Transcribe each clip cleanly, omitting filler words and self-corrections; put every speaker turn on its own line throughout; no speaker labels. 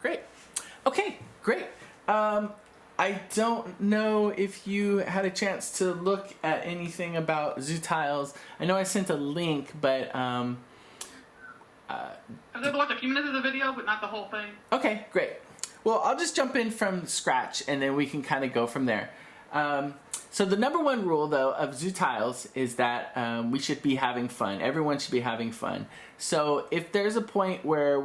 Great. Okay, great. I don't know if you had a chance to look at anything about zoo tiles. I know I sent a link, but
I did watch a few minutes of the video, but not the whole thing.
okay, great. Well, I'll just jump in from scratch, and then we can kind of go from there. So the number one rule, though, of zoo tiles is that we should be having fun. Everyone should be having fun. So if there's a point where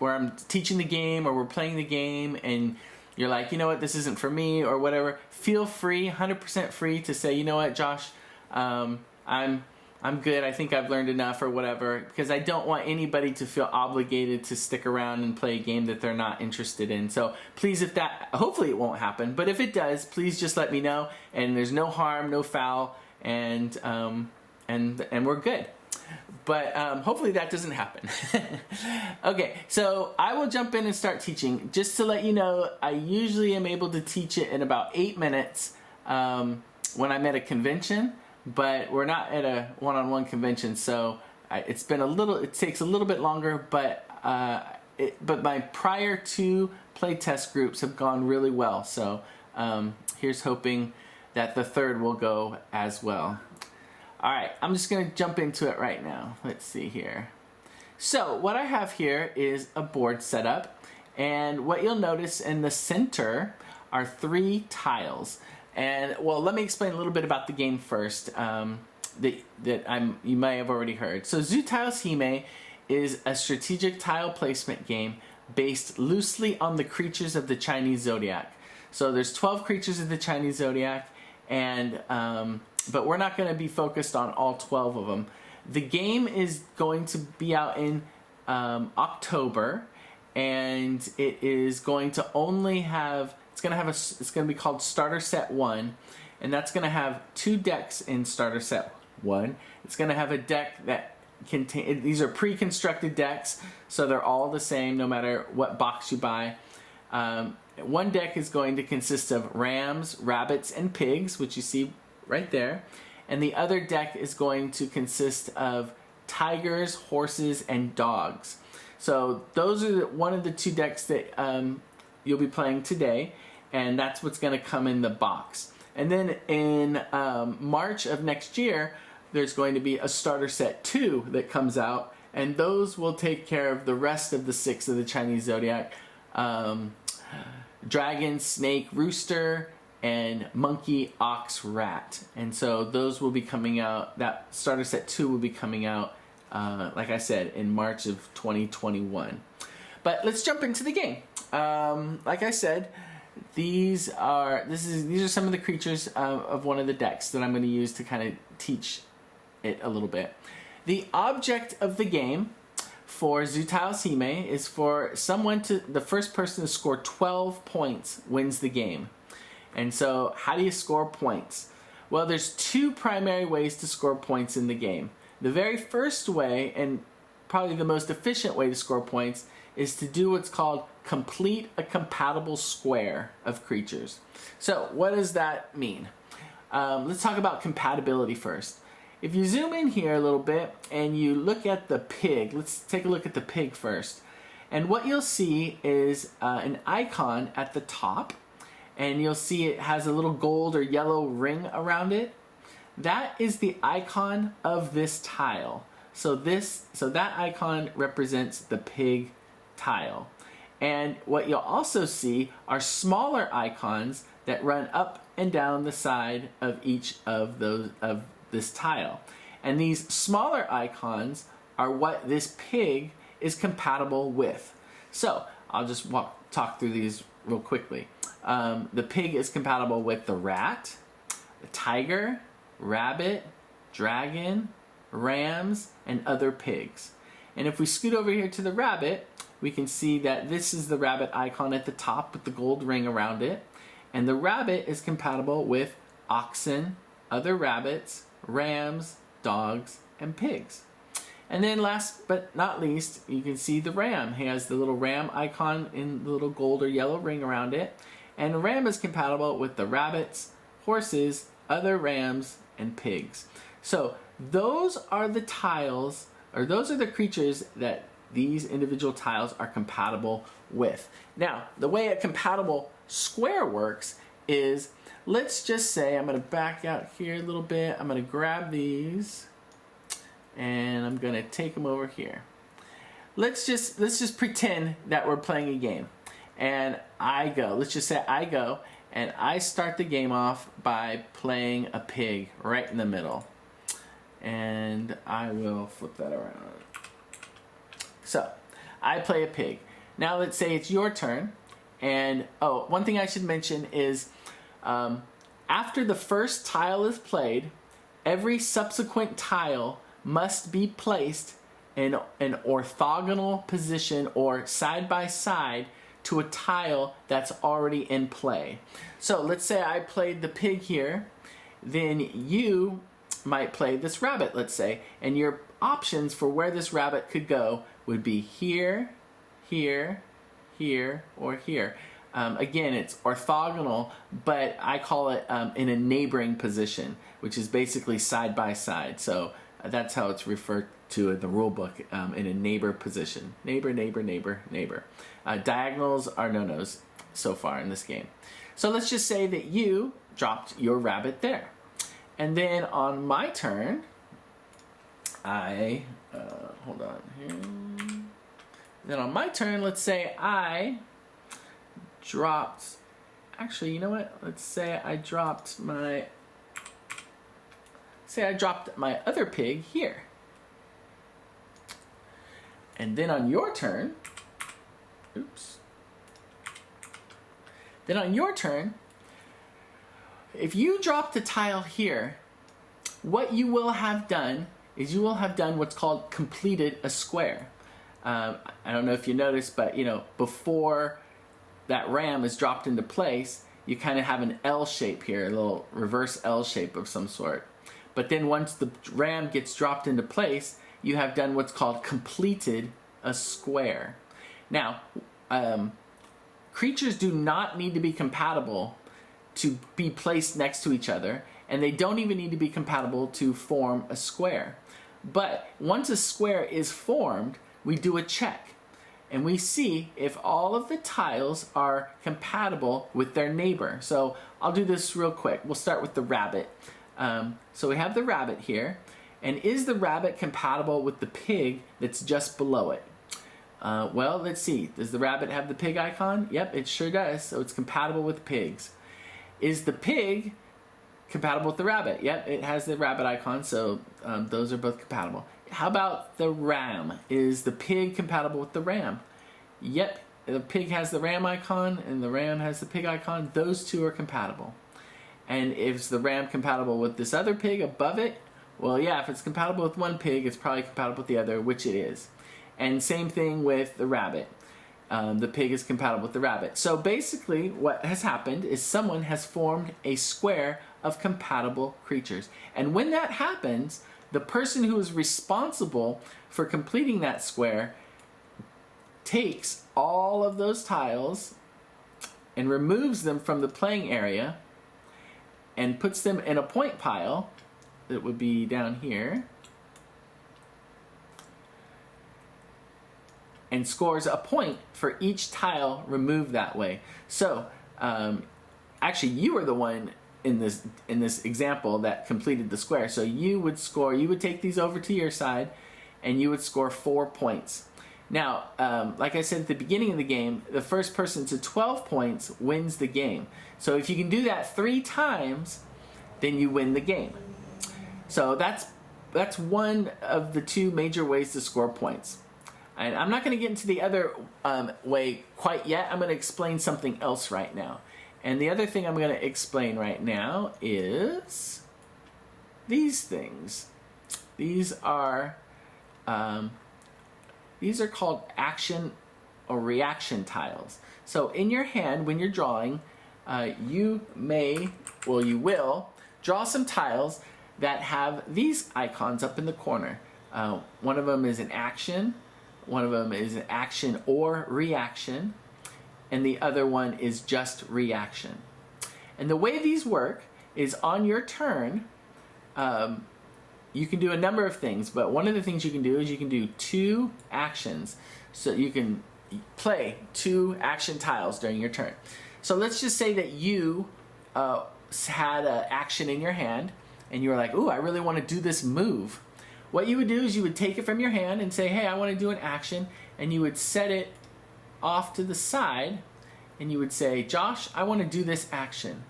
I'm teaching the game or we're playing the game and you're like, you know what, this isn't for me or whatever, feel free, 100% free to say, you know what, Josh, I'm good, I think I've learned enough or whatever, because I don't want anybody to feel obligated to stick around and play a game that they're not interested in. So please, if that, hopefully it won't happen, but if it does, please just let me know, and there's no harm, no foul, and we're good. But hopefully that doesn't happen. Okay, so I will jump in and start teaching. Just to let you know, I usually am able to teach it in about 8 minutes when I'm at a convention, but we're not at a one-on-one convention, so it takes a little bit longer, but my prior 2 playtest groups have gone really well, so here's hoping that the third will go as well. Alright, I'm just going to jump into it right now. Let's see here. So, what I have here is a board setup, and what you'll notice in the center are 3 tiles. And, well, let me explain a little bit about the game first, you may have already heard. So, Zoo Tiles Hime is a strategic tile placement game based loosely on the creatures of the Chinese zodiac. So, there's 12 creatures of the Chinese zodiac, and but we're not going to be focused on all 12 of them. The game is going to be out in October, and it is going to only have, it's going to be called Starter Set 1, and that's going to have 2 decks in Starter Set 1. It's going to have a deck that these are pre-constructed decks, so they're all the same no matter what box you buy. One deck is going to consist of rams, rabbits, and pigs, which you see right there, and the other deck is going to consist of tigers, horses, and dogs. So those are one of the 2 decks that you'll be playing today, and that's what's going to come in the box. And then in March of next year, there's going to be a starter set 2 that comes out, and those will take care of the rest of the 6 of the Chinese zodiac: dragon, snake, rooster, and monkey, ox, rat. And so those will be coming out, that starter set 2 will be coming out, like I said, in March of 2021. But let's jump into the game. Like I said, these are some of the creatures of one of the decks that I'm going to use to kind of teach it a little bit. The object of the game for Zoo Tiles Hime is for the first person to score 12 points wins the game. And so, how do you score points? Well, there's 2 primary ways to score points in the game. The very first way, and probably the most efficient way to score points, is to do what's called complete a compatible square of creatures. So, what does that mean? Let's talk about compatibility first. If you zoom in here a little bit and you look at the pig, let's take a look at the pig first. And what you'll see is an icon at the top, and you'll see it has a little gold or yellow ring around it. That is the icon of this tile. So that icon represents the pig tile. And what you'll also see are smaller icons that run up and down the side of each of this tile. And these smaller icons are what this pig is compatible with. So I'll just talk through these real quickly. The pig is compatible with the rat, the tiger, rabbit, dragon, rams, and other pigs. And if we scoot over here to the rabbit, we can see that this is the rabbit icon at the top with the gold ring around it. And the rabbit is compatible with oxen, other rabbits, rams, dogs, and pigs. And then last but not least, you can see the ram. He has the little ram icon in the little gold or yellow ring around it. And ram is compatible with the rabbits, horses, other rams, and pigs. So those are the tiles, or those are the creatures that these individual tiles are compatible with. Now, the way a compatible square works is, let's just say, I'm going to back out here a little bit. I'm going to grab these and I'm going to take them over here. Let's just pretend that we're playing a game. And I go, let's just say I go, and I start the game off by playing a pig right in the middle. And I will flip that around. So, I play a pig. Now let's say it's your turn. And, oh, one thing I should mention is, after the first tile is played, every subsequent tile must be placed in an orthogonal position or side by side to a tile that's already in play. So let's say I played the pig here, then you might play this rabbit, let's say, and your options for where this rabbit could go would be here, here, here, or here. Again, it's orthogonal, but I call it in a neighboring position, which is basically side by side. So that's how it's referred to in the rule book, in a neighbor position. Neighbor, neighbor, neighbor, neighbor. Diagonals are no-nos so far in this game. So let's just say that you dropped your rabbit there. And then on my turn, hold on here. Then on my turn, let's say I dropped, actually, you know what? Let's say I dropped my other pig here. And then on your turn, oops. Then on your turn, if you drop the tile here, what you will have done is you will have done what's called completed a square. I don't know if you noticed, but you know, before that ram is dropped into place, you kind of have an L shape here, a little reverse L shape of some sort. But then once the ram gets dropped into place, you have done what's called completed a square. Now, creatures do not need to be compatible to be placed next to each other, and they don't even need to be compatible to form a square. But once a square is formed, we do a check, and we see if all of the tiles are compatible with their neighbor. So I'll do this real quick. We'll start with the rabbit. So we have the rabbit here, and is the rabbit compatible with the pig that's just below it? Well, let's see. Does the rabbit have the pig icon? Yep, it sure does. So it's compatible with pigs. Is the pig compatible with the rabbit? Yep, it has the rabbit icon, so those are both compatible. How about the ram? Is the pig compatible with the ram? Yep, the pig has the ram icon and the ram has the pig icon. Those two are compatible. And is the ram compatible with this other pig above it? Well, yeah, if it's compatible with one pig, it's probably compatible with the other, which it is. And same thing with the rabbit. The pig is compatible with the rabbit. So basically what has happened is someone has formed a square of compatible creatures. And when that happens, the person who is responsible for completing that square takes all of those tiles and removes them from the playing area and puts them in a point pile that would be down here, and scores a point for each tile removed that way. So actually you were the one in this example that completed the square. So you would take these over to your side and you would score 4 points. Now, like I said at the beginning of the game, the first person to 12 points wins the game. So if you can do that 3 times, then you win the game. So that's one of the 2 major ways to score points. And I'm not going to get into the other way quite yet. I'm going to explain something else right now. And the other thing I'm going to explain right now is these things. These are called action or reaction tiles. So in your hand, when you're drawing, you will draw some tiles that have these icons up in the corner. One of them is an action. One of them is an action or reaction, and the other one is just reaction. And the way these work is on your turn, you can do a number of things, but one of the things you can do is you can do 2 actions. So you can play 2 action tiles during your turn. So let's just say that you had an action in your hand, and you were like, ooh, I really want to do this move. What you would do is you would take it from your hand and say, hey, I want to do an action, and you would set it off to the side, and you would say, Josh, I want to do this action.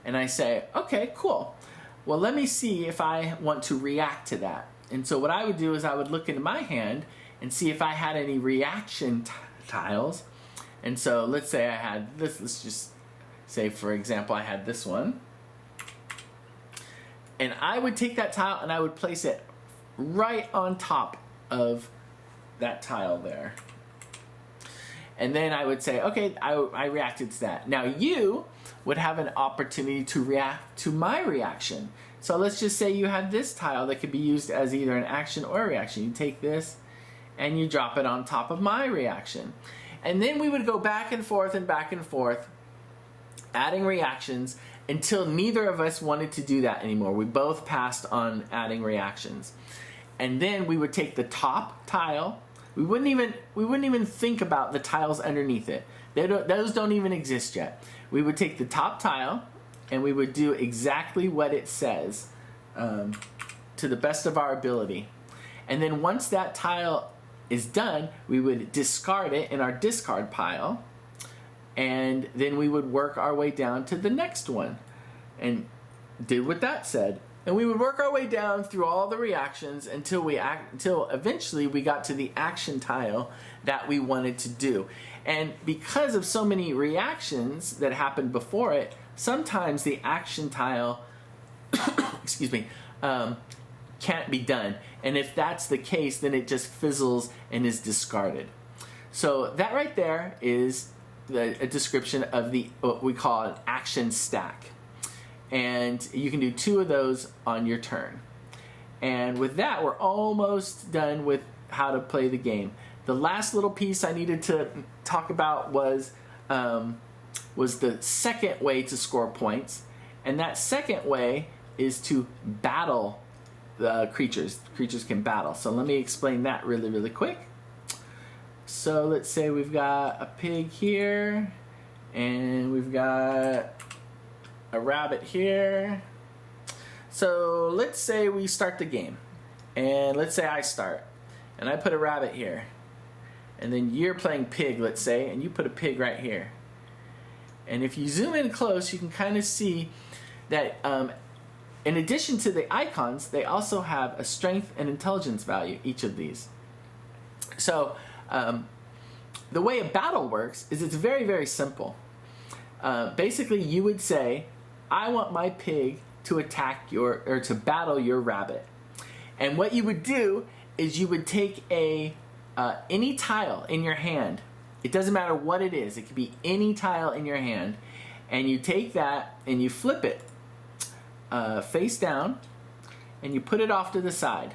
And I say, okay, cool. Well, let me see if I want to react to that. And so what I would do is I would look into my hand and see if I had any reaction tiles. And so let's say I had this, let's just say, for example, I had this one. And I would take that tile and I would place it right on top of that tile there. And then I would say, okay, I reacted to that. Now you would have an opportunity to react to my reaction. So let's just say you had this tile that could be used as either an action or a reaction. You take this and you drop it on top of my reaction. And then we would go back and forth, adding reactions until neither of us wanted to do that anymore. We both passed on adding reactions. And then we would take the top tile. We wouldn't even think about the tiles underneath it. Those don't even exist yet. We would take the top tile and we would do exactly what it says to the best of our ability. And then once that tile is done, we would discard it in our discard pile, and then we would work our way down to the next one and do what that said. And we would work our way down through all the reactions until eventually we got to the action tile that we wanted to do. And because of so many reactions that happened before it, sometimes the action tile excuse me, can't be done. And if that's the case, then it just fizzles and is discarded. So that right there is a description of what we call an action stack. And you can do 2 of those on your turn. And with that, we're almost done with how to play the game. The last little piece I needed to talk about was the second way to score points. And that second way is to battle the creatures. Creatures can battle. So let me explain that really, really quick. So let's say we've got a pig here, and we've got a rabbit here. So let's say we start the game, and let's say I start, and I put a rabbit here, and then you're playing pig, let's say, and you put a pig right here. And if you zoom in close, you can kind of see that in addition to the icons, they also have a strength and intelligence value, each of these. So the way a battle works is it's very, very simple. Basically, you would say, I want my pig to attack to battle your rabbit. And what you would do is you would take any tile in your hand. It doesn't matter what it is. It could be any tile in your hand. And you take that and you flip it face down, and you put it off to the side.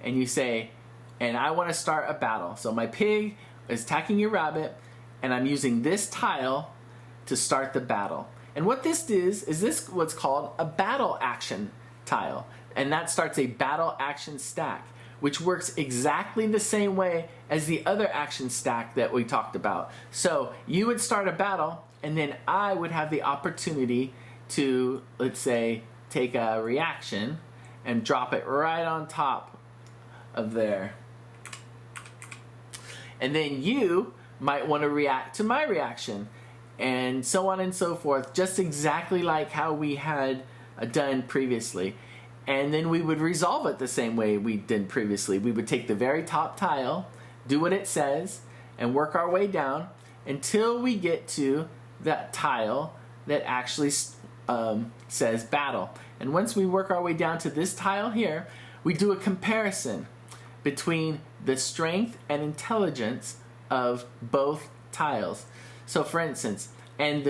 And you say, and I want to start a battle. So my pig is attacking your rabbit, and I'm using this tile to start the battle. And what this is this what's called a battle action tile. And that starts a battle action stack, which works exactly the same way as the other action stack that we talked about. So you would start a battle, and then I would have the opportunity to, let's say, take a reaction and drop it right on top of there. And then you might want to react to my reaction, and so on and so forth, just exactly like how we had done previously. And then we would resolve it the same way we did previously. We would take the very top tile, do what it says, and work our way down until we get to that tile that actually says battle. And once we work our way down to this tile here, we do a comparison between the strength and intelligence of both tiles. So for instance, and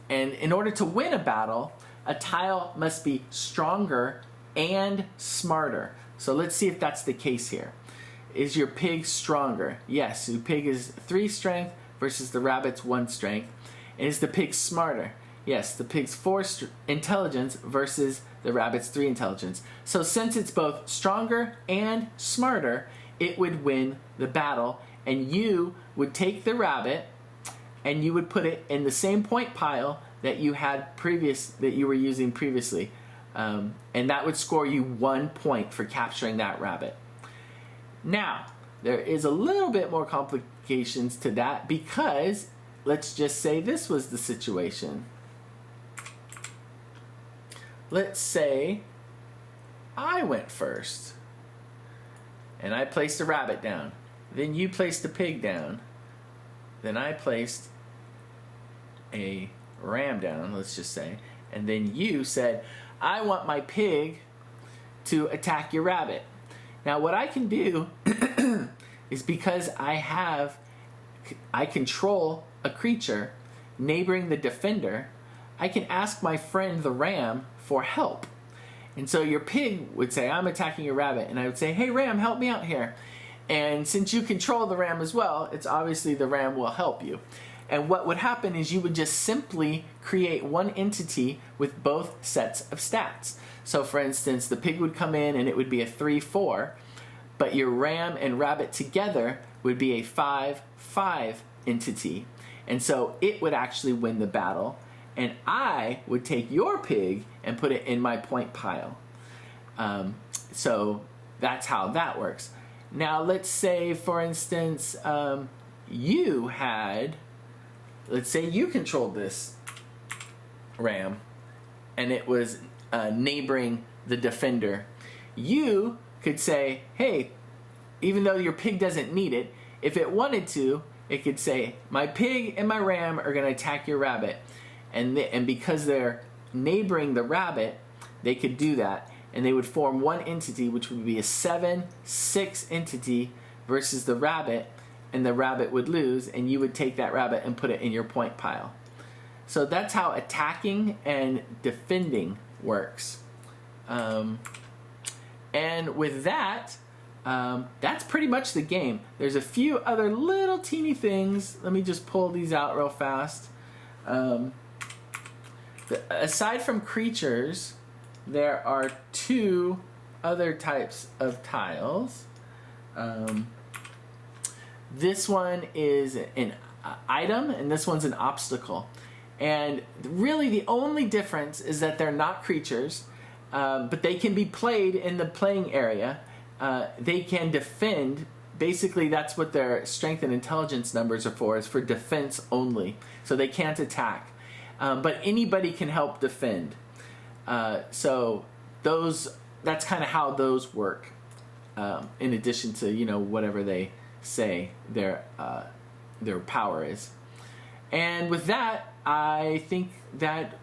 in order to win a battle, a tile must be stronger and smarter. So let's see if that's the case here. Is your pig stronger? Yes, your pig is 3 strength versus the rabbit's 1 strength. And is the pig smarter? Yes, the pig's 4 intelligence versus the rabbit's 3 intelligence. So since it's both stronger and smarter, it would win the battle, and you would take the rabbit and you would put it in the same point pile that you were using previously. And that would score you 1 point for capturing that rabbit. Now, there is a little bit more complications to that, because let's just say this was the situation. Let's say I went first and I placed a rabbit down. Then you placed a pig down. Then I placed a ram down, let's just say. And then you said, I want my pig to attack your rabbit. Now what I can do is, because I control a creature neighboring the defender, I can ask my friend the ram for help. And so your pig would say, I'm attacking your rabbit. And I would say, hey ram, help me out here. And since you control the ram as well, it's obviously the ram will help you. And what would happen is you would just simply create one entity with both sets of stats. So for instance, the pig would come in and it would be a 3-4, but your ram and rabbit together would be a 5-5 entity. And so it would actually win the battle, and I would take your pig and put it in my point pile. So that's how that works. Now let's say, for instance, let's say you controlled this ram and it was neighboring the defender. You could say, hey, even though your pig doesn't need it, if it wanted to, it could say, my pig and my ram are going to attack your rabbit. And because they're neighboring the rabbit, they could do that. And they would form one entity, which would be a 7-6 entity versus the rabbit, and the rabbit would lose, and you would take that rabbit and put it in your point pile. So that's how attacking and defending works. And with that, that's pretty much the game. There's a few other little teeny things. Let me just pull these out real fast. Aside from creatures, there are 2 other types of tiles. This one is an item, and this one's an obstacle. And really the only difference is that they're not creatures, but they can be played in the playing area. They can defend. Basically, that's what their strength and intelligence numbers are for, is for defense only. So they can't attack. But anybody can help defend. So that's kind of how those work, in addition to, whatever they say their power is. And with that, I think that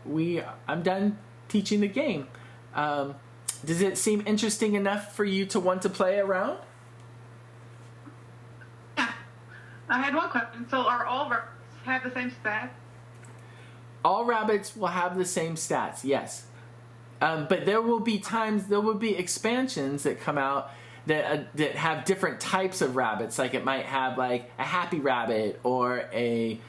I'm done teaching the game. Does it seem interesting enough for you to want to play around?
Yeah. I had one question. So are all rabbits have the same stats?
All rabbits will have the same stats, yes. But there will be expansions that come out that have different types of rabbits. Like it might have like a happy rabbit or a,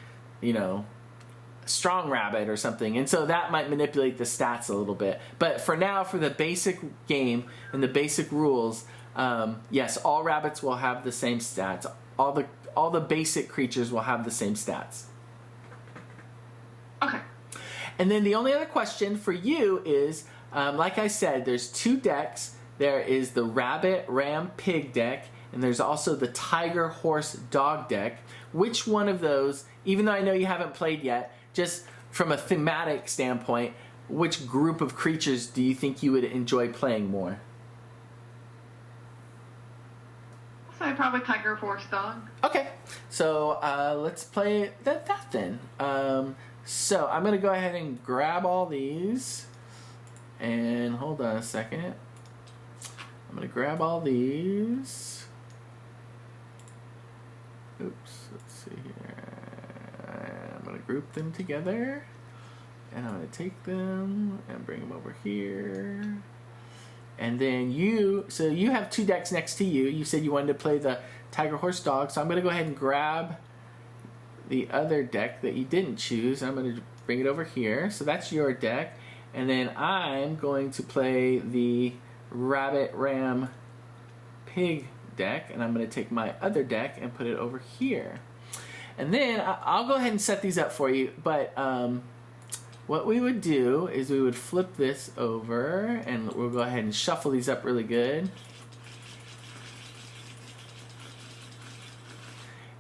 strong rabbit or something. And so that might manipulate the stats a little bit. But for now, for the basic game and the basic rules, yes, all rabbits will have the same stats. All the basic creatures will have the same stats.
Okay.
And then the only other question for you is, like I said, there's 2 decks. There is the rabbit, ram, pig deck, and there's also the tiger, horse, dog deck. Which one of those, even though I know you haven't played yet, just from a thematic standpoint, which group of creatures do you think you would enjoy playing more?
I'd say probably tiger, horse, dog.
Okay, so let's play that then. So I'm going to go ahead and grab all these. And hold on a second. I'm going to grab all these. Oops, let's see here. I'm going to group them together. And I'm going to take them and bring them over here. And then you have 2 decks next to you. You said you wanted to play the tiger, horse, dog. So I'm going to go ahead and grab the other deck that you didn't choose. I'm going to bring it over here. So that's your deck. And then I'm going to play the Rabbit, Ram, Pig deck. And I'm going to take my other deck and put it over here. And then I'll go ahead and set these up for you. But what we would do is we would flip this over. And we'll go ahead and shuffle these up really good.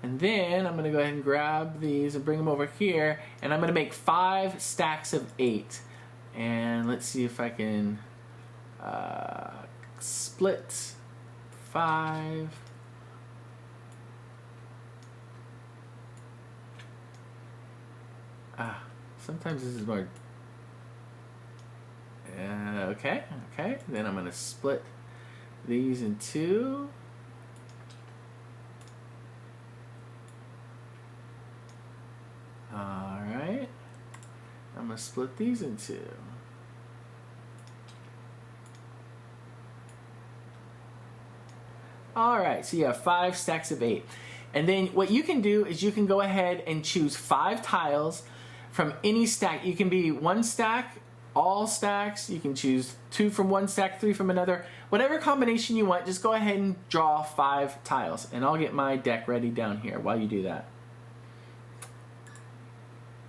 And then I'm going to go ahead and grab these and bring them over here. And I'm going to make 5 stacks of 8. And let's see if I can split 5. Sometimes this is more... okay. Then I'm going to split these in 2. Alright. I'm going to split these in 2. Alright, so you have 5 stacks of 8. And then what you can do is you can go ahead and choose 5 tiles from any stack. You can be 1 stack, all stacks. You can choose 2 from 1 stack, 3 from another. Whatever combination you want, just go ahead and draw 5 tiles. And I'll get my deck ready down here while you do that.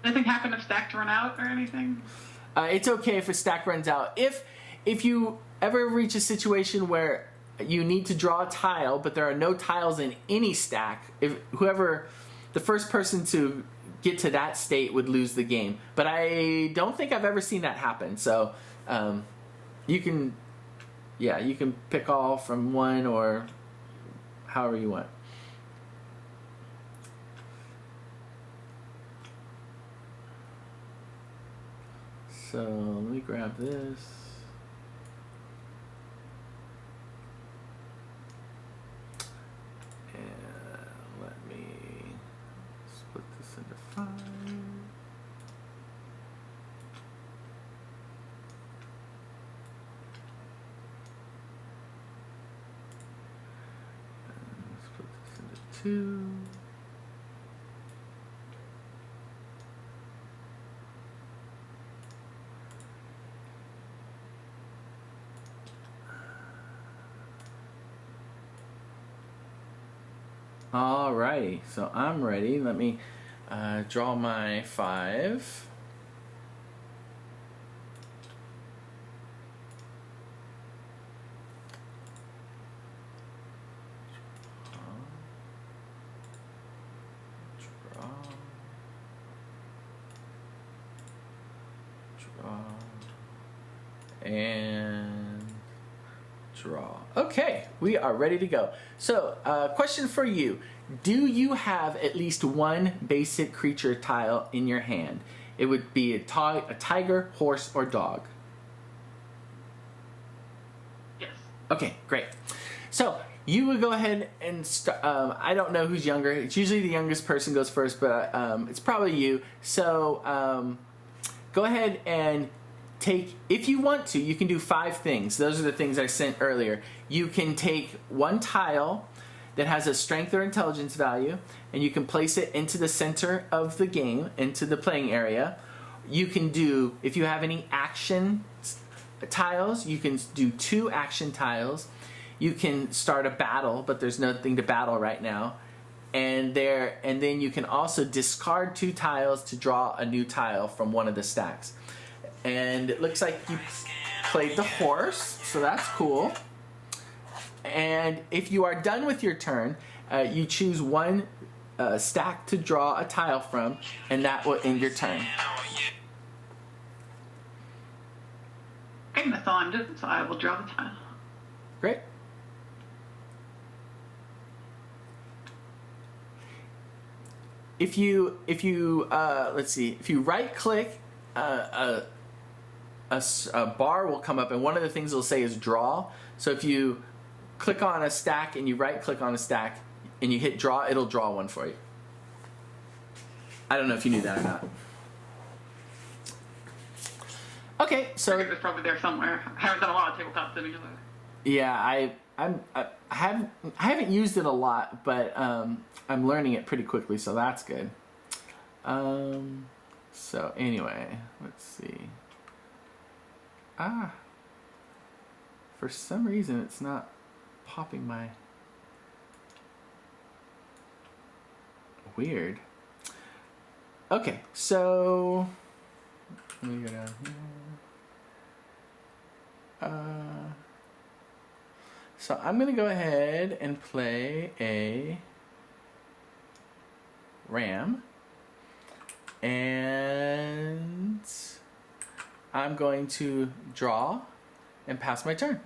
Anything happen if stacks run out or anything?
It's okay if a stack runs out. If you ever reach a situation where you need to draw a tile, but there are no tiles in any stack, the first person to get to that state would lose the game. But I don't think I've ever seen that happen. So you can pick all from 1 or however you want. So let me grab this. And let me split this into 5. And split this into 2. Alrighty, so I'm ready. Let me draw my 5. Draw, and draw. Okay, we are ready to go. So, question for you. Do you have at least 1 basic creature tile in your hand? It would be a tiger, horse, or dog.
Yes.
Okay, great. So, you would go ahead and start. I don't know who's younger. It's usually the youngest person goes first, but it's probably you. So, go ahead and take, if you want to, you can do 5 things. Those are the things I sent earlier. You can take 1 tile that has a strength or intelligence value, and you can place it into the center of the game, into the playing area. You can do, if you have any action tiles, you can do 2 action tiles. You can start a battle, but there's nothing to battle right now. And then you can also discard 2 tiles to draw a new tile from one of the stacks. And it looks like you played the horse, so that's cool. And if you are done with your turn, you choose 1 stack to draw a tile from, and that will end your turn.
Okay, that's all I'm doing, so I will draw the tile.
Great. If you let's see, if you right click, a bar will come up, and one of the things it'll say is draw. So if you click on a stack and you right click on a stack and you hit draw, it'll draw one for you. I don't know if you knew that or not. Okay, so
It's probably there somewhere. I haven't done a lot of tabletop sims.
yeah, I haven't used it a lot, but I'm learning it pretty quickly, so that's good. So anyway, let's see. For some reason it's not popping my... Weird. Okay, so let me go down here. So I'm gonna go ahead and play a ram, and I'm going to draw and pass my turn.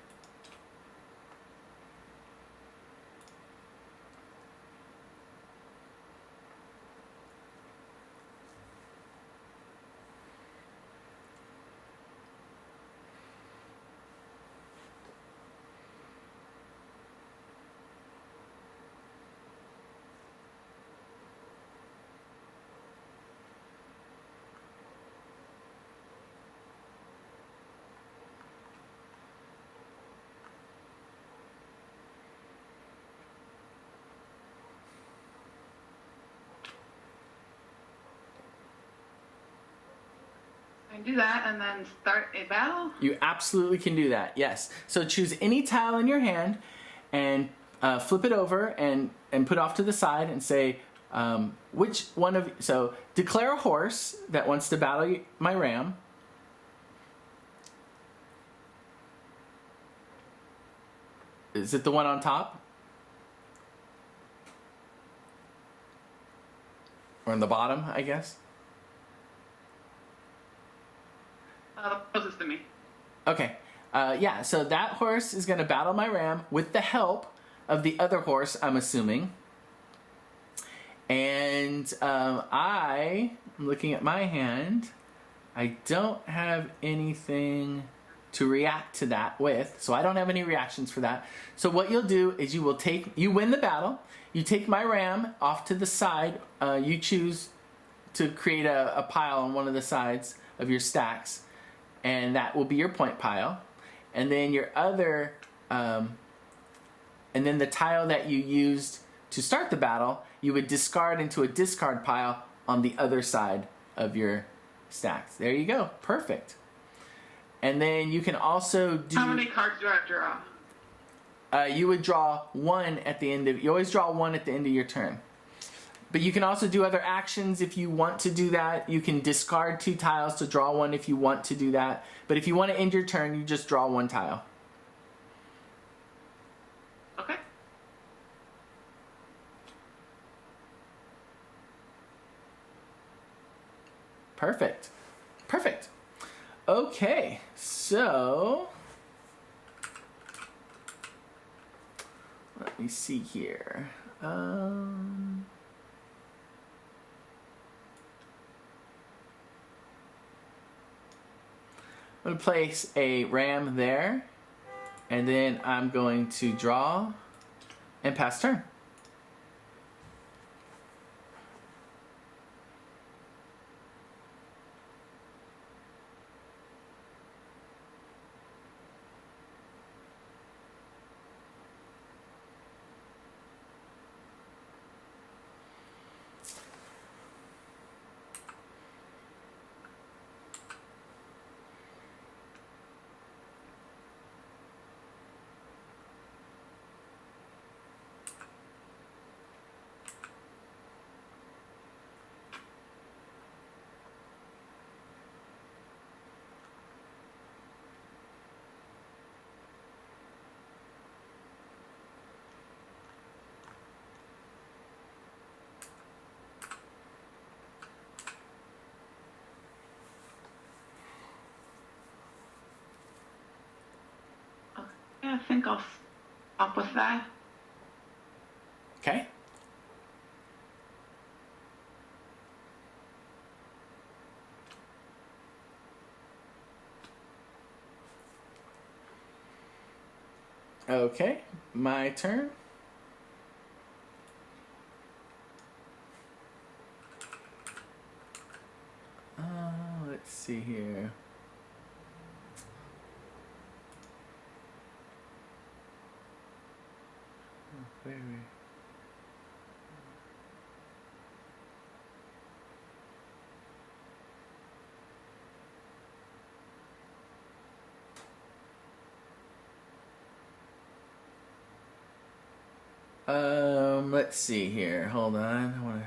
I can do that and then start a battle?
You absolutely can do that, yes. So choose any tile in your hand and flip it over and put off to the side and say which one of... So declare a horse that wants to battle my ram. Is it the one on top? Or in the bottom, I guess?
Closest to me.
Okay. Yeah, so that horse is going to battle my ram with the help of the other horse, I'm assuming. And I'm looking at my hand. I don't have anything to react to that with, so I don't have any reactions for that. So what you'll do is you win the battle. You take my ram off to the side. You choose to create a pile on one of the sides of your stacks, and that will be your point pile. And then your other, and then the tile that you used to start the battle, you would discard into a discard pile on the other side of your stacks. There you go, perfect. And then you can also do...
How many cards do I draw?
You would draw one at the end of... You always draw one at the end of your turn. But you can also do other actions if you want to do that. You can discard 2 tiles to draw one if you want to do that. But if you want to end your turn, you just draw 1 tile.
Okay.
Perfect. Perfect. Okay, so... Let me see here. I'm going to place a ram there, and then I'm going to draw and pass turn.
Yeah, I think I'll stop with that.
Okay. Okay, my turn. Let's see here. Let's see here. Hold on. I want to.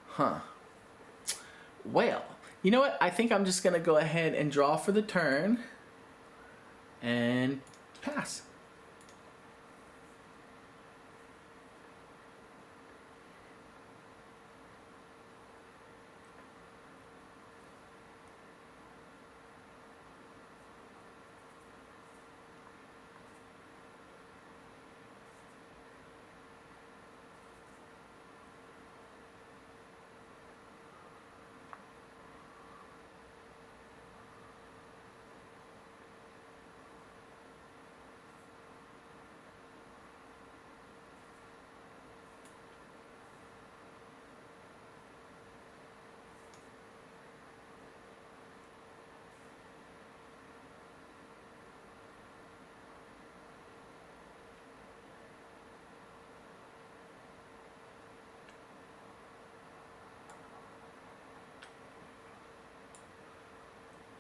Huh. Well, you know what? I think I'm just going to go ahead and draw for the turn and pass.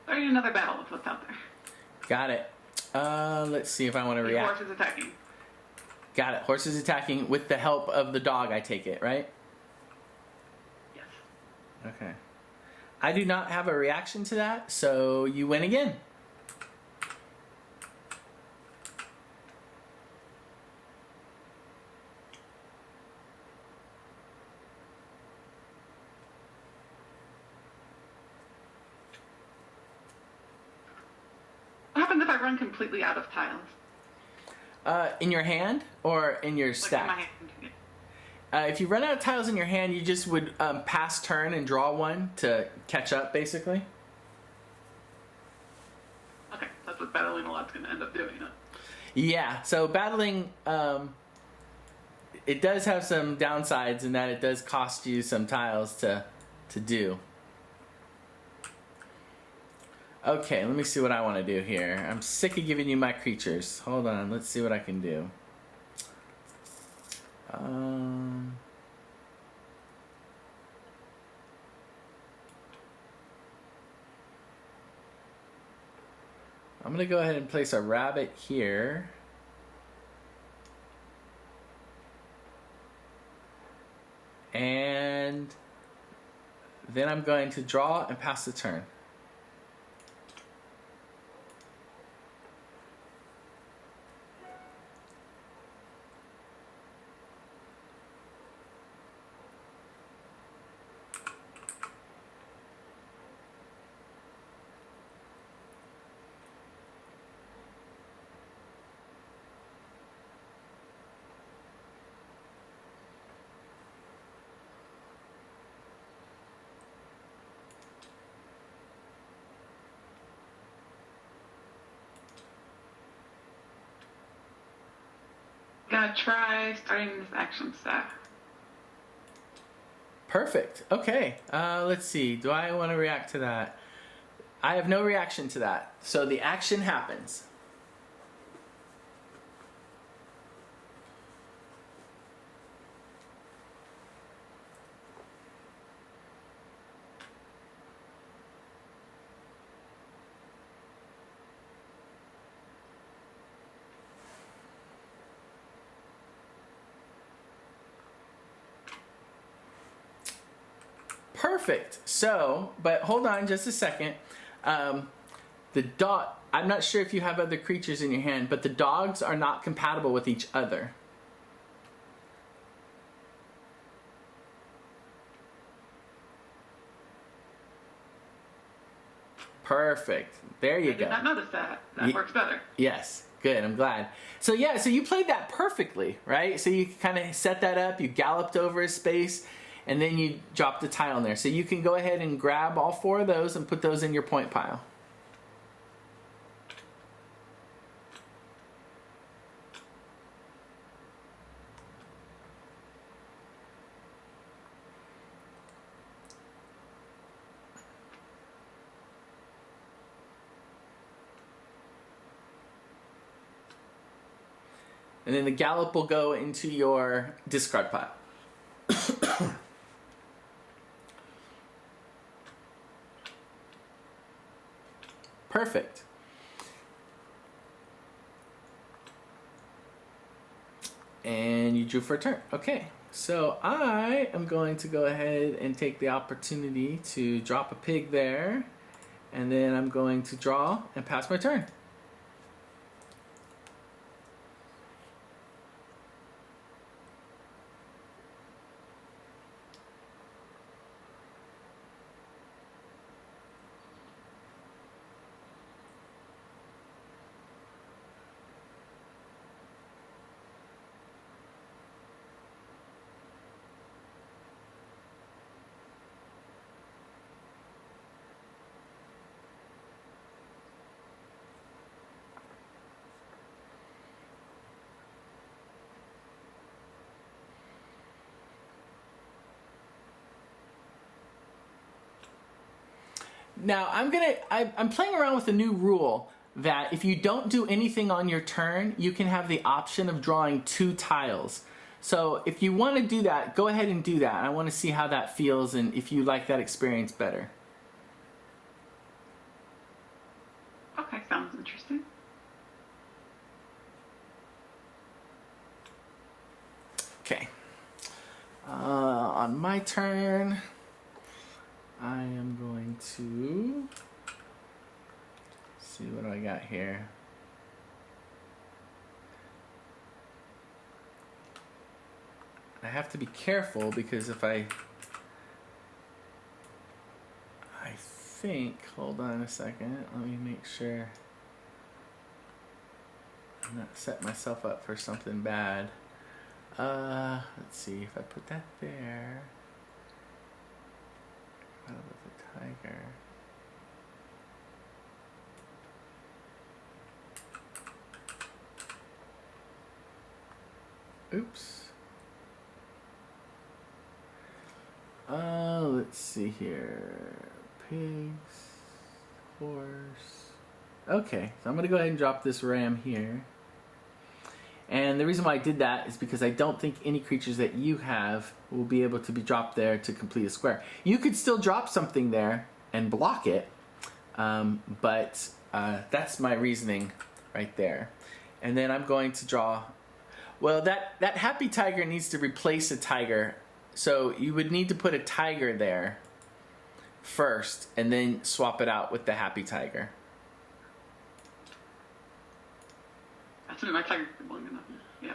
Starting another battle with what's out there.
Got it. Let's see if I want to
The
react.
horse is attacking.
Got it. Horse is attacking with the help of the dog, I take it, right?
Yes.
Okay. I do not have a reaction to that, so you win again.
What happens if I run completely out of tiles?
In your hand or in your
Like
stack?
in my hand.
If you run out of tiles in your hand, you just would pass turn and draw one to catch up, basically.
Okay, that's what battling a lot's going to end up doing, huh?
Yeah, so battling, it does have some downsides in that it does cost you some tiles to do. Okay, let me see what I want to do here. I'm sick of giving you my creatures. Hold on, let's see what I can do. I'm going to go ahead and place a rabbit here. And then I'm going to draw and pass the turn.
Gonna try starting this action step.
Perfect. Okay. Let's see. Do I want to react to that? I have no reaction to that. So the action happens. Perfect. So, but hold on just a second. The dog, I'm not sure if you have other creatures in your hand, but the dogs are not compatible with each other. Perfect. There you
I
go.
did not notice that. That works better.
Yes. Good. I'm glad. So yeah, so you played that perfectly, right? So you kind of set that up, you galloped over a space, and then you dropped the tile in there. So you can go ahead and grab all four of those and put those in your point pile. And then the gallop will go into your discard pile. Perfect. And you drew for a turn. Okay, so I am going to go ahead and take the opportunity to drop a pig there, and then I'm going to draw and pass my turn. Now I'm playing around with a new rule that if you don't do anything on your turn, you can have the option of drawing 2 tiles. So if you want to do that, go ahead and do that. I want to see how that feels and if you like that experience better.
Okay, sounds interesting.
Okay. On my turn, I am going to see what I got here. I have to be careful because if I think, hold on a second, let me make sure I'm not setting myself up for something bad. Let's see if I put that there. Out with the tiger. Oops. Let's see here. Pigs, horse. Okay, so I'm gonna go ahead and drop this ram here. And the reason why I did that is because I don't think any creatures that you have will be able to be dropped there to complete a square. You could still drop something there and block it, but that's my reasoning right there. And then I'm going to draw, well, that happy tiger needs to replace a tiger. So you would need to put a tiger there first and then swap it out with the happy tiger.
That's my tiger long enough. Yeah.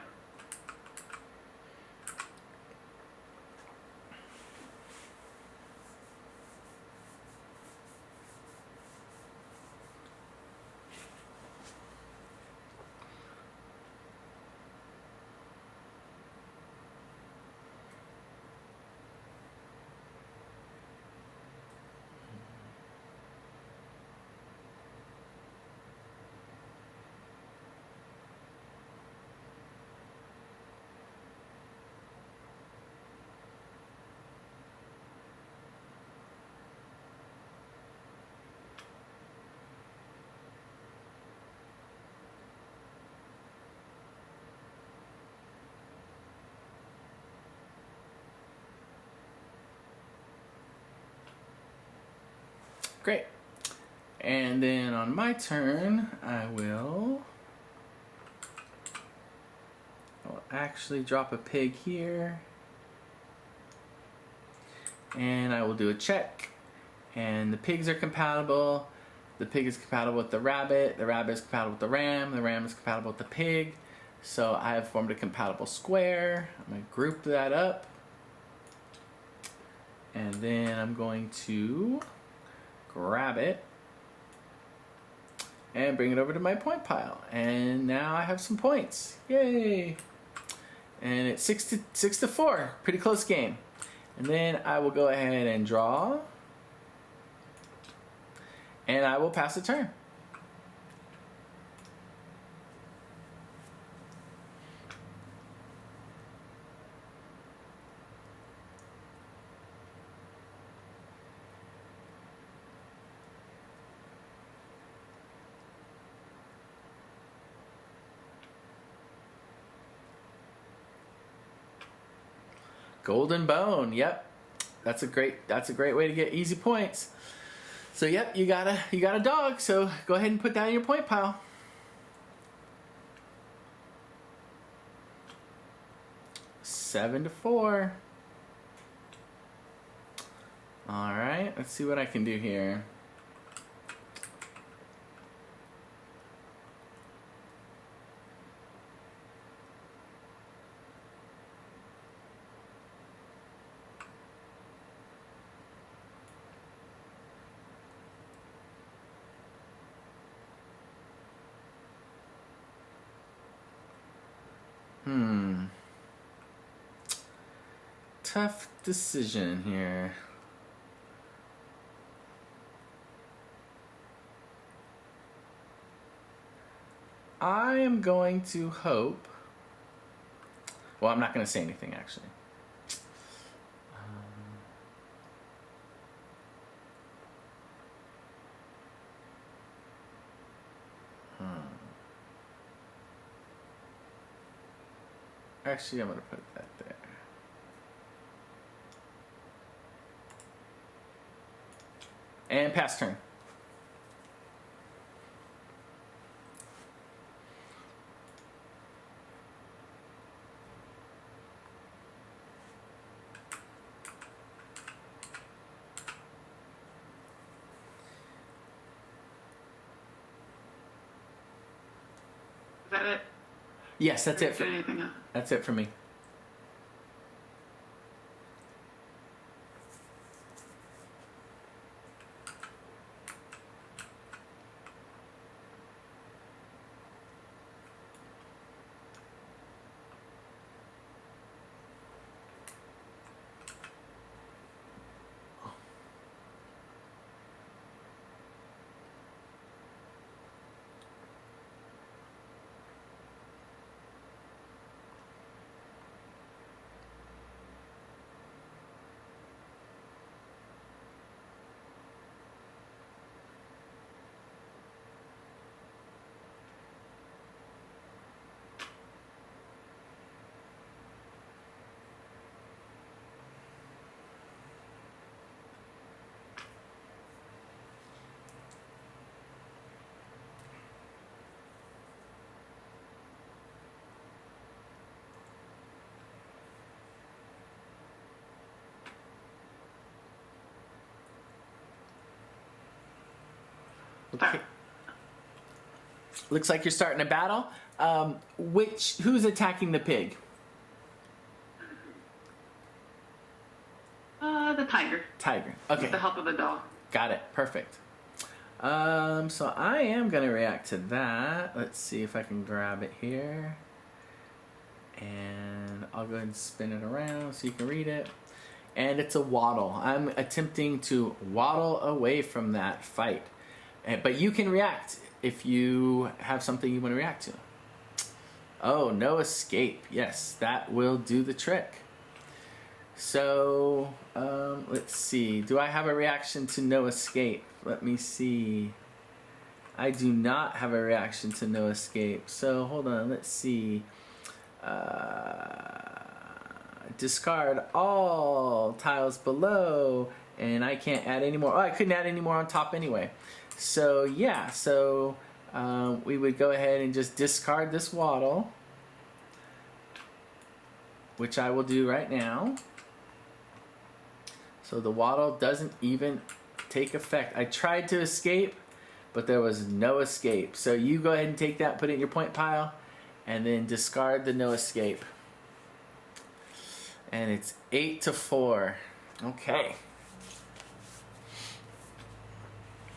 Great. And then on my turn, I'll actually drop a pig here. And I will do a check. And the pigs are compatible. The pig is compatible with the rabbit is compatible with the ram is compatible with the pig. So I have formed a compatible square. I'm going to group that up. And then I'm going to grab it and bring it over to my point pile. And now I have some points. Yay! And it's 6-4. Pretty close game. And then I will go ahead and draw. And I will pass the turn. Golden bone. Yep. That's a great way to get easy points. So yep, you got a dog. So go ahead and put that in your point pile. Seven to 4. All right, let's see what I can do here. Tough decision here. I am going to hope. Well, I'm not going to say anything actually. Actually, I'm going to put that there. And pass turn.
Is that it?
Yes, that's it.
Anything else?
That's it for me. Okay. Looks like you're starting a battle. Who's attacking the pig?
The tiger.
Tiger. Okay.
With the help of the dog.
Got it. Perfect. So I am going to react to that. Let's see if I can grab it here. And I'll go ahead and spin it around so you can read it. And it's a waddle. I'm attempting to waddle away from that fight. But you can react if you have something you want to react to. Oh, no escape. Yes, that will do the trick. So, let's see. Do I have a reaction to no escape? Let me see. I do not have a reaction to no escape. So, hold on. Let's see. Discard all tiles below. And I can't add any more. Oh, I couldn't add any more on top anyway. So, yeah. So, we would go ahead and just discard this waddle. Which I will do right now. So the waddle doesn't even take effect. I tried to escape, but there was no escape. So you go ahead and take that, put it in your point pile, and then discard the no escape. And it's 8-4. Okay.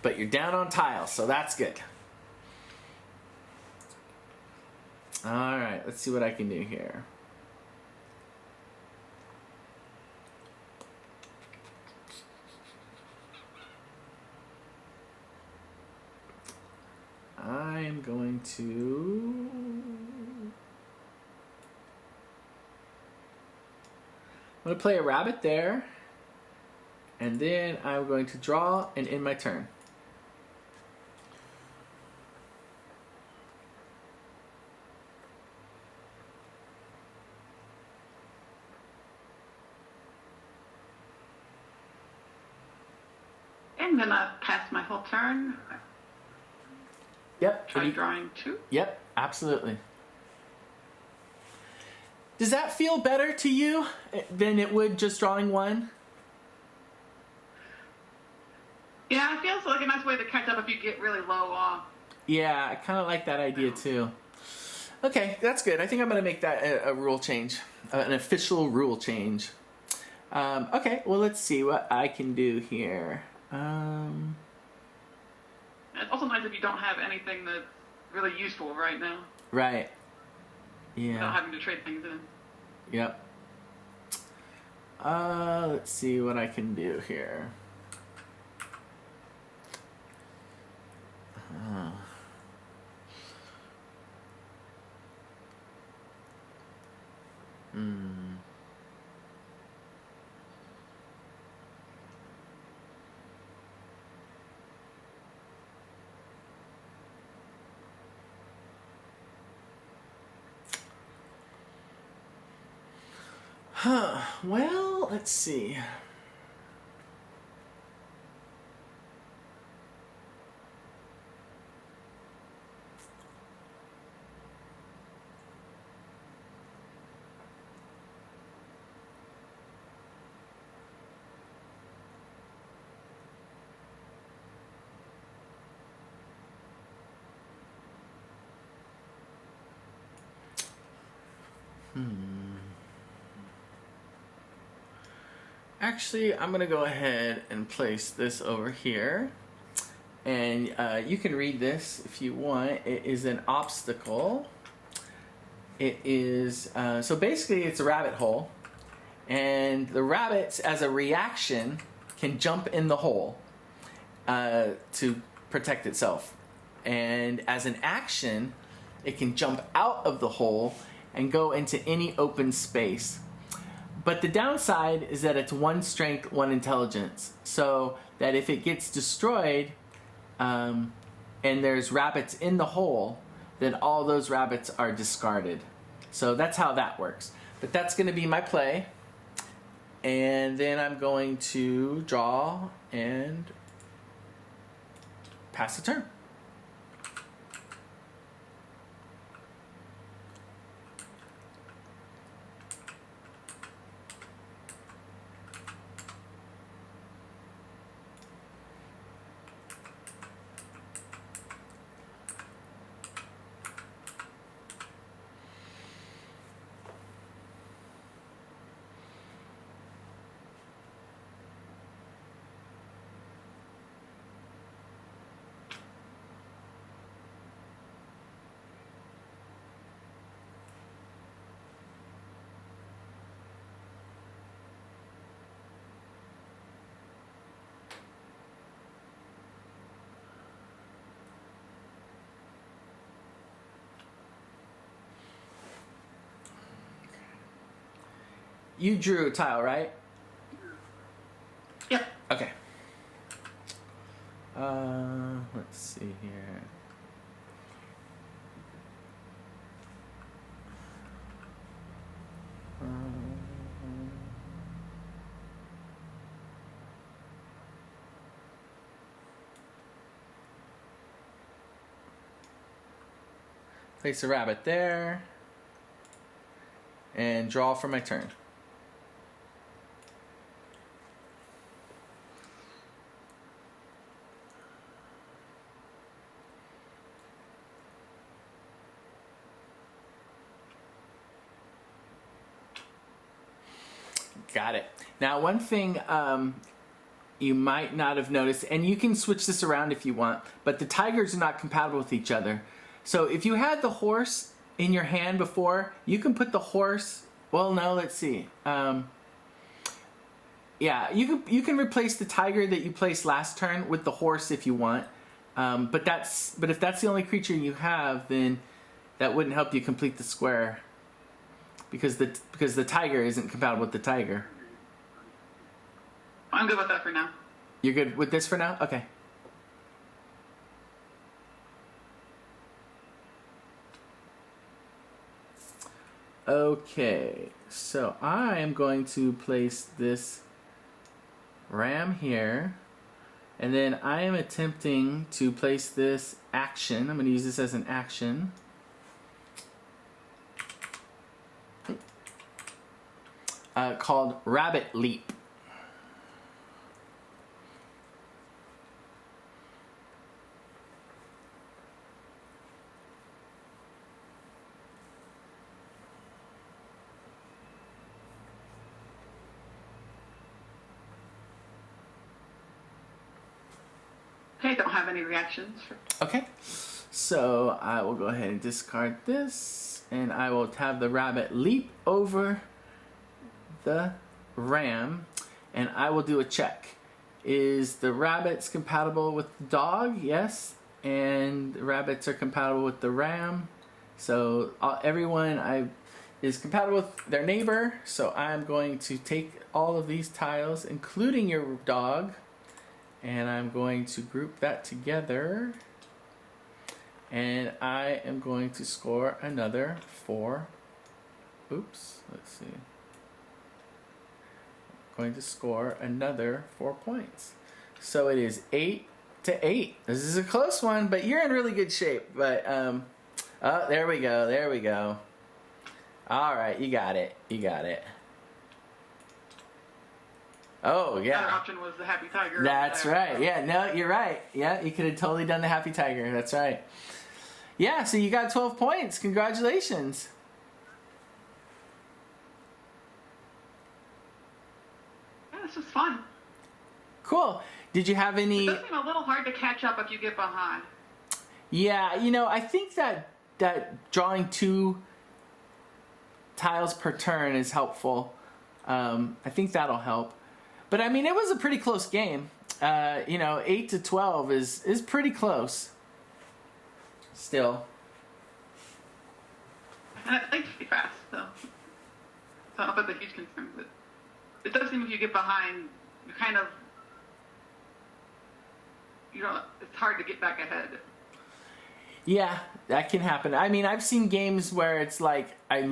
But you're down on tiles, so that's good. Alright, let's see what I can do here. I'm going to... I'm going to play a rabbit there. And then I'm going to draw and end my turn.
I'm gonna pass my whole turn.
Yep.
Try drawing 2.
Yep, absolutely. Does that feel better to you than it would just drawing 1?
Yeah, it feels like a nice way to catch up if you get really low off.
Yeah, I kind of like that idea too. Okay, that's good. I think I'm going to make that a rule change, an official rule change. Okay, well, let's see what I can do here.
It's also nice if you don't have anything that's really useful right now.
Right. Yeah.
Without having to trade things in.
Yep. Let's see what I can do here. Well, let's see. Actually, I'm going to go ahead and place this over here. And you can read this if you want. It is an obstacle. It is, so basically it's a rabbit hole. And the rabbits, as a reaction, can jump in the hole to protect itself. And as an action, it can jump out of the hole and go into any open space. But the downside is that it's 1 strength, 1 intelligence. So that if it gets destroyed and there's rabbits in the hole, then all those rabbits are discarded. So that's how that works. But that's going to be my play. And then I'm going to draw and pass the turn. You drew a tile, right?
Yep.
Okay. Let's see here. Place a rabbit there. And draw for my turn. Got it. Now, one thing you might not have noticed, and you can switch this around if you want, but the tigers are not compatible with each other. So if you had the horse in your hand before, you can put the horse, well, no, let's see. Yeah, you can replace the tiger that you placed last turn with the horse if you want. But if that's the only creature you have, then that wouldn't help you complete the square. Because the tiger isn't compatible with the tiger.
I'm good with that for now.
You're good with this for now? Okay. Okay, so I am going to place this ram here, And then I am attempting to place this action. I'm going to use this as an action. Called Rabbit Leap.
Okay, don't have any reactions.
Okay, so I will go ahead and discard this, and I will have the rabbit leap over the ram, and I will do a check. Is the rabbits compatible with the dog? Yes, and the rabbits are compatible with the ram. So everyone is compatible with their neighbor, so I'm going to take all of these tiles, including your dog, and I'm going to group that together, and I am going to score another 4. Oops, let's see. I'm going to score another 4 points. So it is 8-8. This is a close one, but you're in really good shape. But oh, there we go. There we go. All right, you got it. You got it. Oh, yeah.
The other option was the Happy Tiger.
That's right. Yeah, no, you're right. Yeah, you could have totally done the Happy Tiger. That's right. Yeah, so you got 12 points. Congratulations.
Yeah, this was fun.
Cool. Did you have any...
It does seem a little hard to catch up if you get behind.
Yeah, you know, I think that drawing 2 tiles per turn is helpful. I think that'll help. But I mean, it was a pretty close game. You know, 8-12 is pretty close. Still.
And it played pretty fast, so I don't think that's a huge concern. But it does seem if you get behind, you kind of, you know, it's hard to get back ahead.
Yeah, that can happen. I mean, I've seen games where it's like, I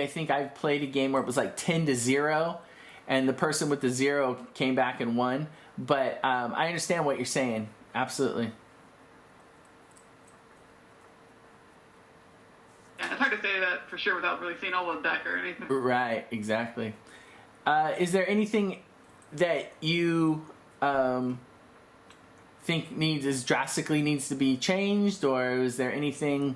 think I've played a game where it was like 10-0, and the person with the 0 came back and won. But I understand what you're saying. Absolutely.
Yeah, it's hard to say that for sure without really seeing all the deck or anything.
Right, exactly. Is there anything that you think drastically needs to be changed, or is there anything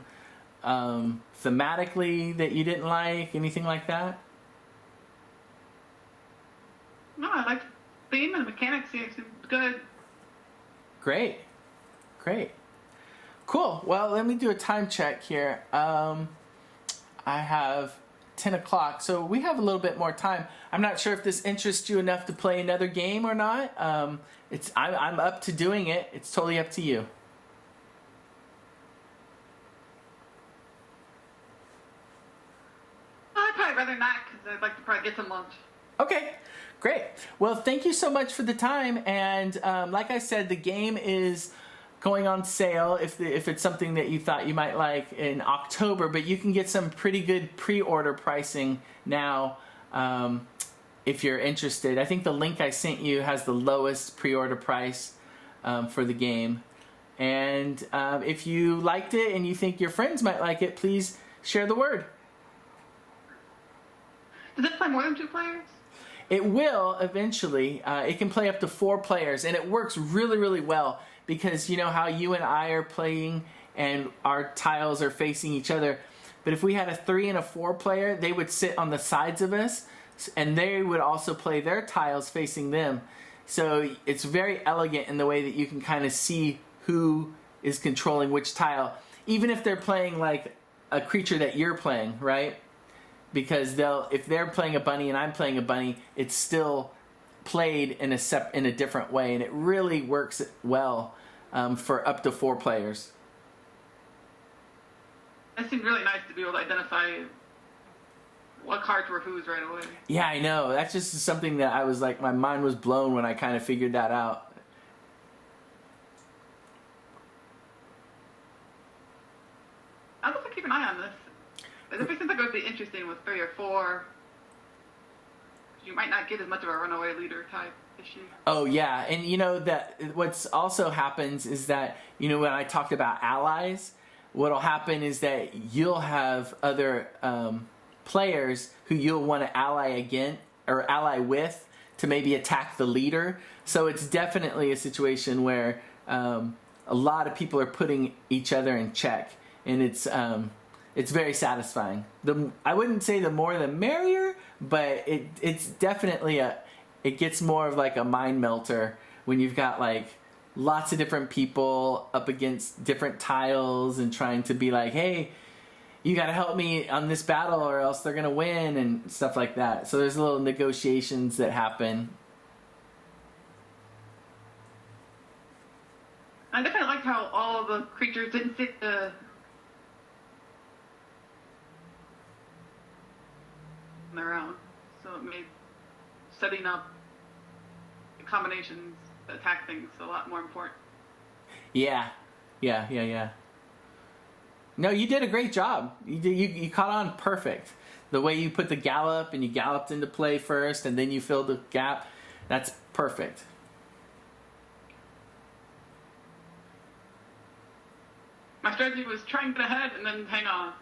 thematically that you didn't like, anything like that?
No, I like the theme and the mechanics. Seems good.
Great. Great. Cool. Well, let me do a time check here. I have 10 o'clock, so we have a little bit more time. I'm not sure if this interests you enough to play another game or not. I'm up to doing it. It's totally up to you.
I'd probably rather not, because I'd like to probably get some lunch.
Okay, great. Well, thank you so much for the time. And like I said, the game is going on sale if it's something that you thought you might like in October. But you can get some pretty good pre-order pricing now if you're interested. I think the link I sent you has the lowest pre-order price for the game. And if you liked it and you think your friends might like it, please share the word.
Does it play more than 2 players?
It will eventually. It can play up to 4 players, and it works really, really well because you know how you and I are playing and our tiles are facing each other. But if we had a 3 and a 4 player, they would sit on the sides of us, and they would also play their tiles facing them. So it's very elegant in the way that you can kind of see who is controlling which tile, even if they're playing like a creature that you're playing, right? Because if they're playing a bunny and I'm playing a bunny, it's still played in a different way, and it really works well for up to 4 players.
It seemed really nice to be able to identify what cards were whose right away.
Yeah, I know. That's just something that I was like, my mind was blown when I kind of figured that out.
I'll have to keep an eye on this. It seems like it would be interesting with 3 or 4. You might not get as much of a runaway leader type. issue.
Oh yeah, and you know that what's also happens is that, you know, when I talked about allies, what'll happen is that you'll have other players who you'll want to ally against or ally with to maybe attack the leader. So it's definitely a situation where a lot of people are putting each other in check, and it's very satisfying. I wouldn't say the more the merrier, but it's definitely it gets more of like a mind melter when you've got like lots of different people up against different tiles and trying to be like, hey, you got to help me on this battle or else they're going to win and stuff like that. So there's little negotiations that happen.
I definitely like how all of the creatures didn't fit on their own. So it made setting up the combinations to attack things a lot more important.
Yeah. No, you did a great job. You caught on perfect. The way you put the gallop and you galloped into play first and then you filled the gap, that's perfect.
My strategy was try and get ahead and then hang on.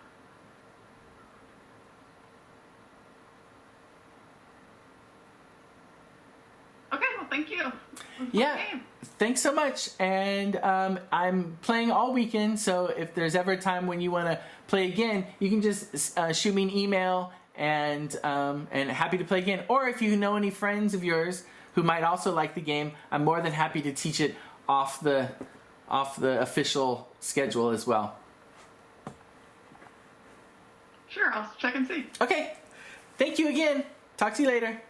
Okay, well, thank you.
Yeah, thanks so much. And I'm playing all weekend, so if there's ever a time when you want to play again, you can just shoot me an email, and happy to play again. Or if you know any friends of yours who might also like the game, I'm more than happy to teach it off the official schedule as well.
Sure, I'll check and see.
Okay, thank you again. Talk to you later.